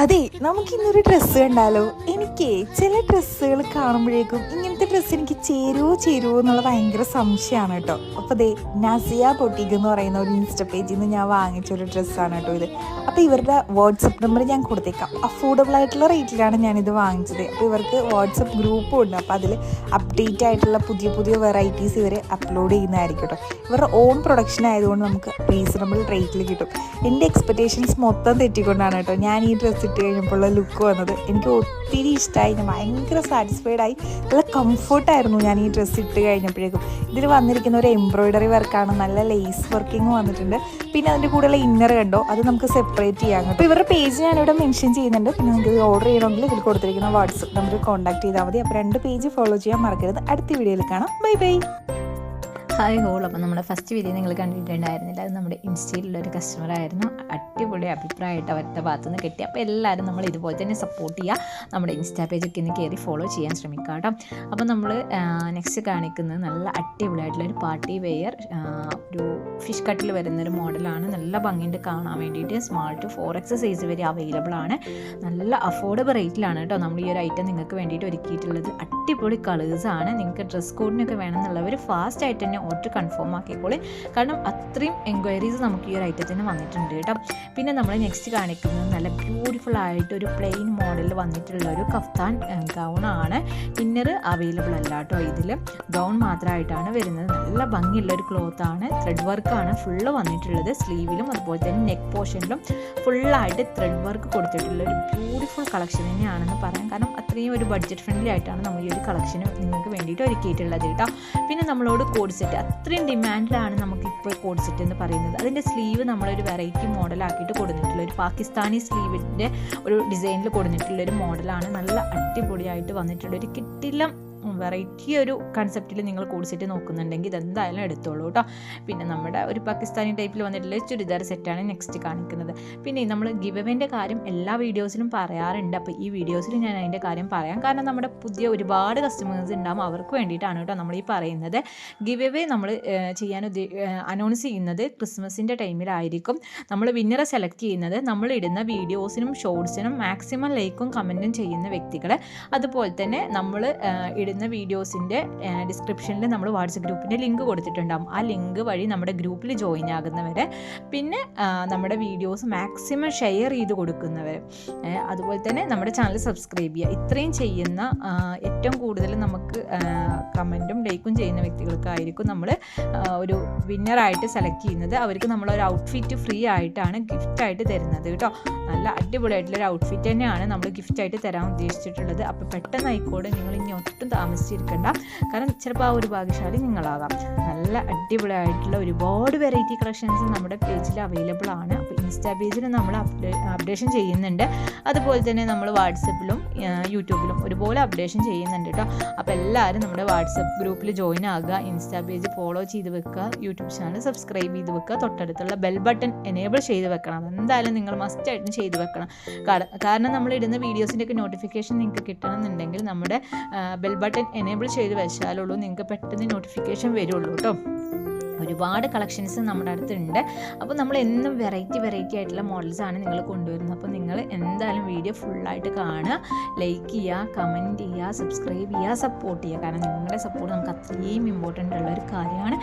അതെ, നമുക്കിന്നൊരു ഡ്രസ്സ് കണ്ടാലോ? എനിക്ക് ചില ഡ്രസ്സുകൾ കാണുമ്പോഴേക്കും ഇങ്ങനത്തെ ഡ്രസ്സ് എനിക്ക് ചേരുവോ എന്നുള്ള ഭയങ്കര സംശയമാണ് കേട്ടോ. അപ്പോൾ ദേ നസിയ ബൊട്ടീക്ക് എന്ന് പറയുന്ന ഒരു ഇൻസ്റ്റ പേജിൽ നിന്ന് ഞാൻ വാങ്ങിച്ചൊരു ഡ്രസ്സാണ് കേട്ടോ ഇത്. അപ്പോൾ ഇവരുടെ വാട്സപ്പ് നമ്പർ ഞാൻ കൊടുത്തേക്കാം. അഫോർഡബിൾ ആയിട്ടുള്ള റേറ്റിലാണ് ഞാനിത് വാങ്ങിച്ചത്. അപ്പോൾ ഇവർക്ക് വാട്സപ്പ് ഗ്രൂപ്പും ഉണ്ട്. അപ്പോൾ അതിൽ അപ്ഡേറ്റ് ആയിട്ടുള്ള പുതിയ വെറൈറ്റീസ് ഇവർ അപ്ലോഡ് ചെയ്യുന്നതായിരിക്കും കേട്ടോ. ഇവരുടെ ഓൺ പ്രൊഡക്ഷൻ ആയതുകൊണ്ട് നമുക്ക് റീസണബിൾ റേറ്റിൽ കിട്ടും. എൻ്റെ എക്സ്പെക്റ്റേഷൻസ് മൊത്തം തെറ്റിക്കൊണ്ടാണ് കേട്ടോ ഞാൻ ഈ ഡ്രസ്സ് ഇട്ട് കഴിഞ്ഞപ്പോഴുള്ള ലുക്ക് വന്നത്. എനിക്ക് ഒത്തിരി ഇഷ്ടമായി, ഞാൻ ഭയങ്കര സാറ്റിസ്ഫൈഡായി. നല്ല കംഫർട്ടായിരുന്നു ഞാൻ ഈ ഡ്രസ്സ് ഇട്ട് കഴിഞ്ഞപ്പോഴേക്കും. ഇതിൽ വന്നിരിക്കുന്ന ഒരു എംബ്രോയിഡറി വർക്കാണ്, നല്ല ലേസ് വർക്കിംഗ് വന്നിട്ടുണ്ട്. പിന്നെ അതിൻ്റെ കൂടെയുള്ള ഇന്നർ കണ്ടോ, അത് നമുക്ക് സെപ്പറേറ്റ് ചെയ്യാം കേട്ടോ. അപ്പോൾ ഇവരുടെ പേജ് ഞാനിവിടെ മെൻഷൻ ചെയ്യുന്നുണ്ട്. പിന്നെ നിങ്ങൾക്ക് ഇത് ഓർഡർ ചെയ്യണമെങ്കിൽ ഇതിൽ കൊടുത്തിരിക്കുന്ന വാട്സപ്പ് നമ്പർ കോൺടാക്ട് ചെയ്താൽ മതി. അപ്പോൾ 2 പേജ് ഫോളോ ചെയ്യാൻ മറക്കരുത്. അടുത്ത വീഡിയോയിൽ കാണാം. ബൈ. Hi all. അപ്പോൾ നമ്മുടെ ഫസ്റ്റ് വീഡിയോ നിങ്ങൾ കണ്ടിട്ടുണ്ടായിരുന്നില്ല, അത് നമ്മുടെ ഇൻസ്റ്റയിലുള്ളൊരു കസ്റ്റമറായിരുന്നു. അടിപൊളി അഭിപ്രായമായിട്ട് അവരുടെ ഭാഗത്തുനിന്ന് കിട്ടി. അപ്പോൾ എല്ലാവരും നമ്മൾ ഇതുപോലെ തന്നെ സപ്പോർട്ട് ചെയ്യുക. നമ്മുടെ ഇൻസ്റ്റാ പേജൊക്കെ ഒന്ന് കയറി ഫോളോ ചെയ്യാൻ ശ്രമിക്കുക കേട്ടോ. അപ്പോൾ നമ്മൾ നെക്സ്റ്റ് കാണിക്കുന്നത് നല്ല അടിപൊളിയായിട്ടുള്ളൊരു പാർട്ടി വെയർ ഒരു ഫിഷ് കട്ടിൽ വരുന്നൊരു മോഡലാണ്. നല്ല ഭംഗിയുണ്ട് കാണാൻ വേണ്ടിയിട്ട്. സ്മാൾ ടു 4X സൈസ് വരെ അവൈലബിൾ ആണ്. നല്ല അഫോർഡബിൾ റേറ്റിലാണ് കേട്ടോ നമ്മൾ ഈ ഒരു ഐറ്റം നിങ്ങൾക്ക് വേണ്ടിയിട്ട് ഒരുക്കിയിട്ടുള്ളത്. അടിപൊളി കളേഴ്സാണ്. നിങ്ങൾക്ക് ഡ്രസ് കോഡിനൊക്കെ വേണമെന്നുള്ളവർ ഫാസ്റ്റ് ആയിട്ട് തന്നെ ഓർഡർ കൺഫേം ആക്കിക്കോളി. കാരണം അത്രയും എൻക്വയറീസ് നമുക്ക് ഈ ഒരു ഐറ്റത്തിന് വന്നിട്ടുണ്ട് കേട്ടോ. പിന്നെ നമ്മൾ നെക്സ്റ്റ് കാണിക്കുന്നത് നല്ല ബ്യൂട്ടിഫുൾ ആയിട്ട് ഒരു പ്ലെയിൻ മോഡലിൽ വന്നിട്ടുള്ള ഒരു കഫ്താൻ ഗൗണാണ്. ഇന്നർ അവൈലബിൾ അല്ല കേട്ടോ. ഇതിൽ ഗൗൺ മാത്രമായിട്ടാണ് വരുന്നത്. നല്ല ഭംഗിയുള്ള ഒരു ക്ലോത്താണ്. ത്രെഡ് വർക്കാണ് ഫുള്ള് വന്നിട്ടുള്ളത്. സ്ലീവിലും അതുപോലെ തന്നെ നെക്ക് പോർഷനിലും ഫുള്ളായിട്ട് ത്രെഡ് വർക്ക് കൊടുത്തിട്ടുള്ള ഒരു ബ്യൂട്ടിഫുൾ കളക്ഷൻ തന്നെയാണെന്ന് പറയാം. കാരണം അത്രയും ഒരു ബഡ്ജറ്റ് ഫ്രണ്ട്ലി ആയിട്ടാണ് നമ്മൾ ഈ ഒരു കളക്ഷന് നിങ്ങൾക്ക് വേണ്ടിയിട്ട് ഒരുക്കിയിട്ടുള്ളത് കേട്ടോ. പിന്നെ നമ്മളോട് കോഡ് സെറ്റ് അത്രയും ഡിമാൻഡിലാണ് നമുക്കിപ്പോൾ കോഡ് സെറ്റ് എന്ന് പറയുന്നത്. അതിൻ്റെ സ്ലീവ് നമ്മളൊരു വെറൈറ്റി മോഡലാക്കിയിട്ട് കൊടുത്തിട്ടുള്ള ഒരു പാകിസ്ഥാനി സ്ലീവിൻ്റെ ഒരു ഡിസൈനിൽ കൊടുത്തിട്ടുള്ള ഒരു മോഡലാണ്. നല്ല അടിപൊളിയായിട്ട് വന്നിട്ടുള്ള ഒരു കിട്ടില്ല വെറൈറ്റി ഒരു കൺസെപ്റ്റിൽ നിങ്ങൾ കോഡ് സെറ്റ് നോക്കുന്നുണ്ടെങ്കിൽ ഇതെന്തായാലും എടുത്തോളൂ കേട്ടോ. പിന്നെ നമ്മുടെ ഒരു പാകിസ്ഥാനി ടൈപ്പിൽ വന്നിട്ടുള്ള ചുരിദാർ സെറ്റാണ് നെക്സ്റ്റ് കാണിക്കുന്നത്. പിന്നെ നമ്മൾ ഗിവ് എവേൻ്റെ കാര്യം എല്ലാ വീഡിയോസിലും പറയാറുണ്ട്. അപ്പോൾ ഈ വീഡിയോസിൽ ഞാൻ അതിൻ്റെ കാര്യം പറയാം. കാരണം നമ്മുടെ പുതിയ ഒരുപാട് കസ്റ്റമേഴ്സ് ഉണ്ടാകും, അവർക്ക് വേണ്ടിയിട്ടാണ് കേട്ടോ നമ്മൾ ഈ പറയുന്നത്. ഗിവ് എവേ നമ്മൾ ചെയ്യാൻ അനൗൺസ് ചെയ്യുന്നത് ക്രിസ്മസിൻ്റെ ടൈമിലായിരിക്കും. നമ്മൾ വിന്നറെ സെലക്ട് ചെയ്യുന്നത് നമ്മൾ ഇടുന്ന വീഡിയോസിനും ഷോർട്സിനും മാക്സിമം ലൈക്കും കമൻറ്റും ചെയ്യുന്ന വ്യക്തികളെ. അതുപോലെ തന്നെ നമ്മൾ ഇടുന്ന വീഡിയോസിൻ്റെ ഡിസ്ക്രിപ്ഷനിൽ നമ്മൾ വാട്സപ്പ് ഗ്രൂപ്പിൻ്റെ ലിങ്ക് കൊടുത്തിട്ടുണ്ടാകും. ആ ലിങ്ക് വഴി നമ്മുടെ ഗ്രൂപ്പിൽ ജോയിൻ ആകുന്നവരെ, പിന്നെ നമ്മുടെ വീഡിയോസ് മാക്സിമം ഷെയർ ചെയ്ത് കൊടുക്കുന്നവർ, അതുപോലെ തന്നെ നമ്മുടെ ചാനൽ സബ്സ്ക്രൈബ് ചെയ്യുക. ഇത്രയും ചെയ്യുന്ന ഏറ്റവും കൂടുതൽ നമുക്ക് കമൻറ്റും ലൈക്കും ചെയ്യുന്ന വ്യക്തികൾക്കായിരിക്കും നമ്മൾ ഒരു വിന്നറായിട്ട് സെലക്ട് ചെയ്യുന്നത്. അവർക്ക് നമ്മളൊരു ഔട്ട്ഫിറ്റ് ഫ്രീ ആയിട്ടാണ് ഗിഫ്റ്റായിട്ട് തരുന്നത് കേട്ടോ. നല്ല അടിപൊളിയായിട്ടുള്ളൊരു ഔട്ട്ഫിറ്റ് തന്നെയാണ് നമ്മൾ ഗിഫ്റ്റായിട്ട് തരാൻ ഉദ്ദേശിച്ചിട്ടുള്ളത്. അപ്പോൾ പെട്ടെന്ന് ആയിക്കോട്ടെ, നിങ്ങൾ ഇനി ഒട്ടും താമസിച്ചിരിക്കണ്ട. കാരണം ചിലപ്പോൾ ആ ഒരു ഭാഗ്യശാലി നിങ്ങളാകാം. നല്ല അടിപൊളിയായിട്ടുള്ള ഒരുപാട് വെറൈറ്റി കളക്ഷൻസ് നമ്മുടെ പേജിൽ അവൈലബിൾ ആണ്. അപ്പോൾ ഇൻസ്റ്റാ പേജിൽ നമ്മൾ അപ്ഡേഷൻ ചെയ്യുന്നുണ്ട്. അതുപോലെ തന്നെ നമ്മൾ വാട്സപ്പിലും യൂട്യൂബിലും ഒരുപോലെ അപ്ഡേഷൻ ചെയ്യുന്നുണ്ട് കേട്ടോ. അപ്പോൾ എല്ലാവരും നമ്മുടെ വാട്സപ്പ് ഗ്രൂപ്പിൽ ജോയിൻ ആകുക, ഇൻസ്റ്റാ പേജ് ഫോളോ ചെയ്ത് വെക്കുക, യൂട്യൂബ് ചാനൽ സബ്സ്ക്രൈബ് ചെയ്ത് വെക്കുക, തൊട്ടടുത്തുള്ള ബെൽ ബട്ടൺ എനേബിൾ ചെയ്ത് വെക്കണം. അതെന്തായാലും നിങ്ങൾ മസ്റ്റായിട്ടും ചെയ്ത് വെക്കണം. കാരണം നമ്മൾ ഇടുന്ന വീഡിയോസിൻ്റെയൊക്കെ നോട്ടിഫിക്കേഷൻ നിങ്ങൾക്ക് കിട്ടണമെന്നുണ്ടെങ്കിൽ നമ്മുടെ ബെൽ ബട്ടൺ എനേബിൾ ചെയ്ത് വെച്ചാലുള്ളൂ നിങ്ങൾക്ക് പെട്ടെന്ന് നോട്ടിഫിക്കേഷൻ വരുള്ളൂ കേട്ടോ. ഒരുപാട് കളക്ഷൻസ് നമ്മുടെ അടുത്തുണ്ട്. അപ്പോൾ നമ്മൾ എന്നും വെറൈറ്റി ആയിട്ടുള്ള മോഡൽസാണ് നിങ്ങൾ കൊണ്ടുവരുന്നത്. അപ്പോൾ നിങ്ങൾ എന്തായാലും വീഡിയോ ഫുള്ളായിട്ട് കാണുക, ലൈക്ക് ചെയ്യുക, കമൻറ്റ് ചെയ്യുക, സബ്സ്ക്രൈബ് ചെയ്യുക, സപ്പോർട്ട് ചെയ്യുക. കാരണം നിങ്ങളുടെ സപ്പോർട്ട് നമുക്ക് അത്രയും ഇമ്പോർട്ടൻ്റ് ഉള്ളൊരു കാര്യമാണ്.